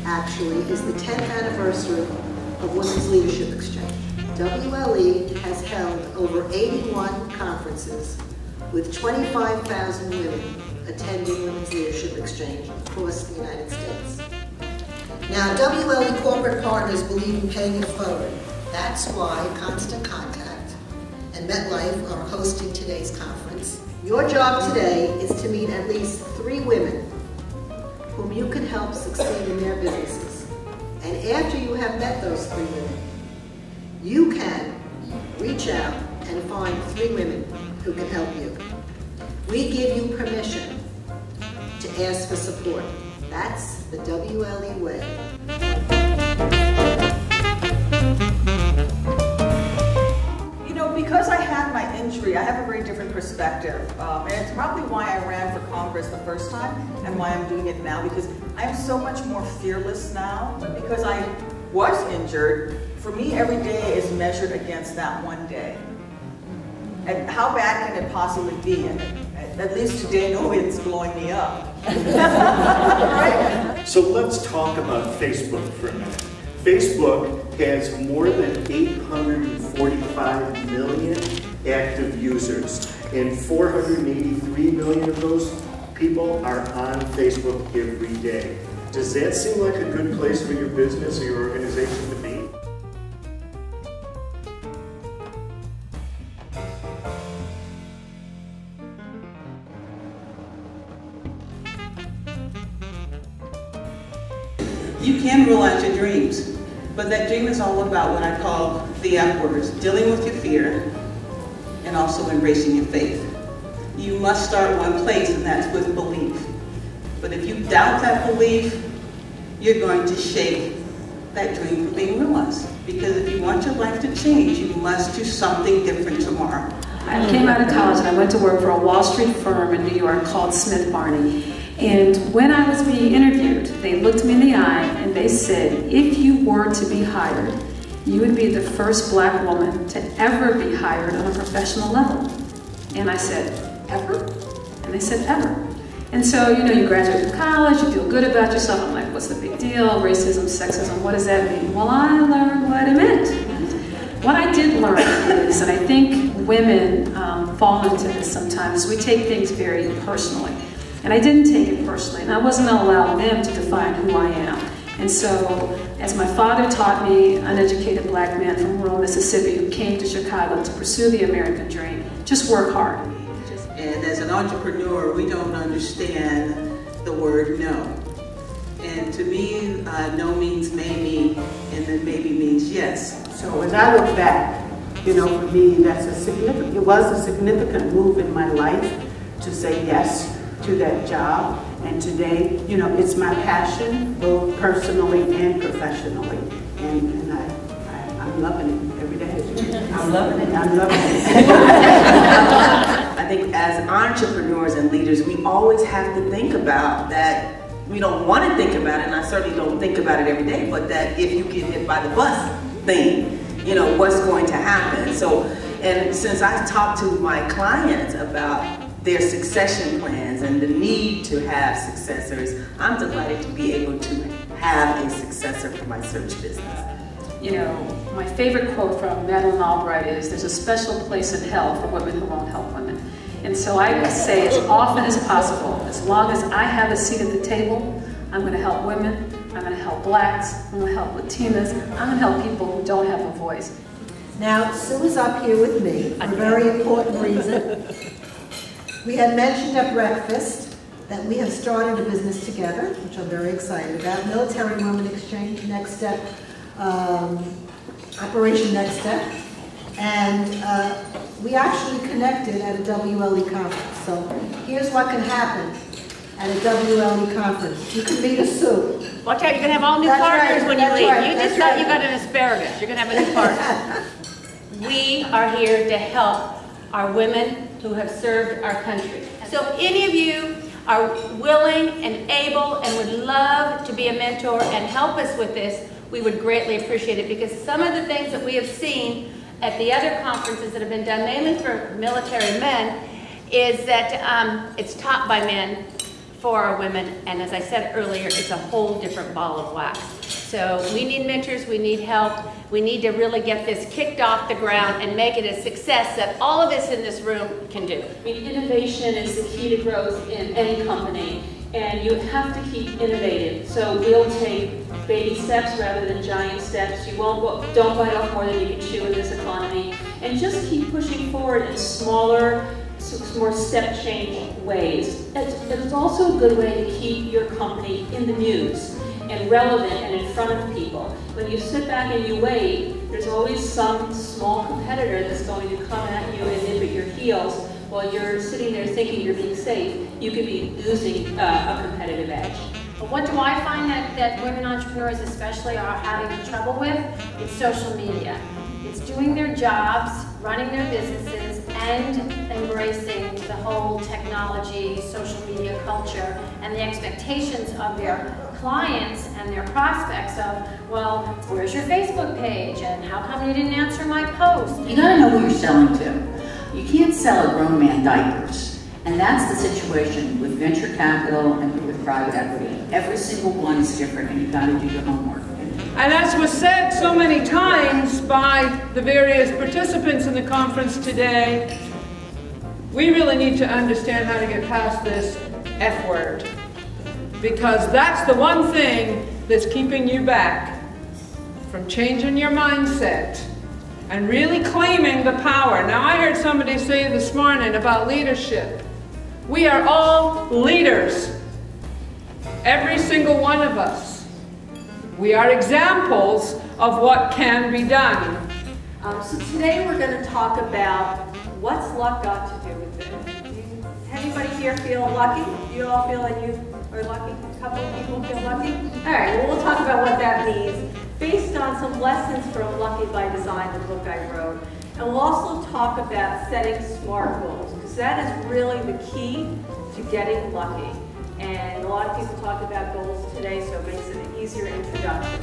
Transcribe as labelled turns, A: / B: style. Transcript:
A: actually, is the 10th anniversary of Women's Leadership Exchange. WLE has held over 81 conferences with 25,000 women attending Women's Leadership Exchange across the United States. Now, WLE corporate partners believe in paying it forward. That's why Constant Contact and MetLife are hosting today's conference. Your job today is to meet at least 3 women whom you can help succeed in their businesses. And after you have met those 3 women, you can reach out and find 3 women who can help you. We give you permission to ask for support. That's the WLE way.
B: You know, because I had my injury, I have a very different perspective. And it's probably why I ran for Congress the first time and why I'm doing it now, because I'm so much more fearless now. But because I was injured, for me every day is measured against that one day. And how bad can it possibly be? And at least today, no wind's blowing me up. Right?
C: So let's talk about Facebook for a minute. Facebook has more than 845 million active users, and 483 million of those people are on Facebook every day. Does that seem like a good place for your business or your organization to be?
D: You can realize your dreams, but that dream is all about what I call the F words, dealing with your fear and also embracing your faith. You must start one place, and that's with belief. But if you doubt that belief, you're going to shake that dream from being realized. Because if you want your life to change, you must do something different tomorrow.
E: I came out of college and I went to work for a Wall Street firm in New York called Smith Barney. And when I was being interviewed, they looked me in the eye and they said, if you were to be hired, you would be the first black woman to ever be hired on a professional level. And I said, ever? And they said, ever. And so, you know, you graduate from college, you feel good about yourself. I'm like, what's the big deal? Racism, sexism, what does that mean? Well, I learned what it meant. What I did learn is, and I think women fall into this sometimes, we take things very personally. And I didn't take it personally, and I wasn't going to allow them to define who I am. And so, as my father taught me, an uneducated black man from rural Mississippi who came to Chicago to pursue the American dream, just work hard.
D: And as an entrepreneur, we don't understand the word no. And to me, no means maybe, and then maybe means yes.
F: So as I look back, you know, for me, it was a significant move in my life to say yes to that job. And today, you know, it's my passion, both personally and professionally. And I'm loving it every day. I'm loving it. I'm loving it.
G: I think as entrepreneurs and leaders, we always have to think about that. We don't want to think about it, and I certainly don't think about it every day, but that if you get hit by the bus thing, you know, what's going to happen? So, and since I talk to my clients about their succession plans and the need to have successors, I'm delighted to be able to have a successor for my search business.
E: You know, my favorite quote from Madeleine Albright is, there's a special place in hell for women who won't help women. And so I would say as often as possible, as long as I have a seat at the table, I'm going to help women, I'm going to help blacks, I'm going to help Latinas, I'm going to help people who don't have a voice.
A: Now, Sue is up here with me for a very important reason. We had mentioned at breakfast that we have started a business together, which I'm very excited about. Military Women Exchange, Next Step, Operation Next Step. And we actually connected at a WLE conference. So here's what can happen at a WLE conference. You can meet a Sue.
H: Watch out, you're going to have all new partners when you leave. You just thought you got an asparagus. You're going to have a new partner. We are here to help our women who have served our country. So if any of you are willing and able and would love to be a mentor and help us with this, we would greatly appreciate it, because some of the things that we have seen at the other conferences that have been done, mainly for military men, is that it's taught by men for our women, and as I said earlier, it's a whole different ball of wax. So we need mentors, we need help, we need to really get this kicked off the ground and make it a success that all of us in this room can do.
E: I mean, innovation is the key to growth in any company, and you have to keep innovating. So we'll take baby steps rather than giant steps. You don't bite off more than you can chew in this economy, and just keep pushing forward in smaller, more step change ways. It's also a good way to keep your company in the news and relevant and in front of people. When you sit back and you wait, there's always some small competitor that's going to come at you and nip at your heels while you're sitting there thinking you're being safe. You could be losing a competitive edge.
I: But what do I find that women entrepreneurs especially are having trouble with? It's social media. It's doing their jobs, running their businesses, and embracing the whole technology, social media culture, and the expectations of their clients and their prospects of, well, where's your Facebook page, and how come you didn't answer my post?
J: You gotta know who you're selling to. You can't sell a grown man diapers. And that's the situation with venture capital and with private equity. Every single one is different, and you gotta do your homework.
K: And as was said so many times by the various participants in the conference today, we really need to understand how to get past this F word. Because that's the one thing that's keeping you back from changing your mindset and really claiming the power. Now, I heard somebody say this morning about leadership. We are all leaders, every single one of us. We are examples of what can be done.
B: So today we're going to talk about what's luck got to do with it. Anybody here feel lucky? You all feel like you are lucky? A couple of people feel lucky? All right, well, we'll talk about what that means based on some lessons from Lucky by Design, the book I wrote. And we'll also talk about setting SMART goals, because that is really the key to getting lucky. And a lot of people talk about goals today, so it makes it an easier introduction.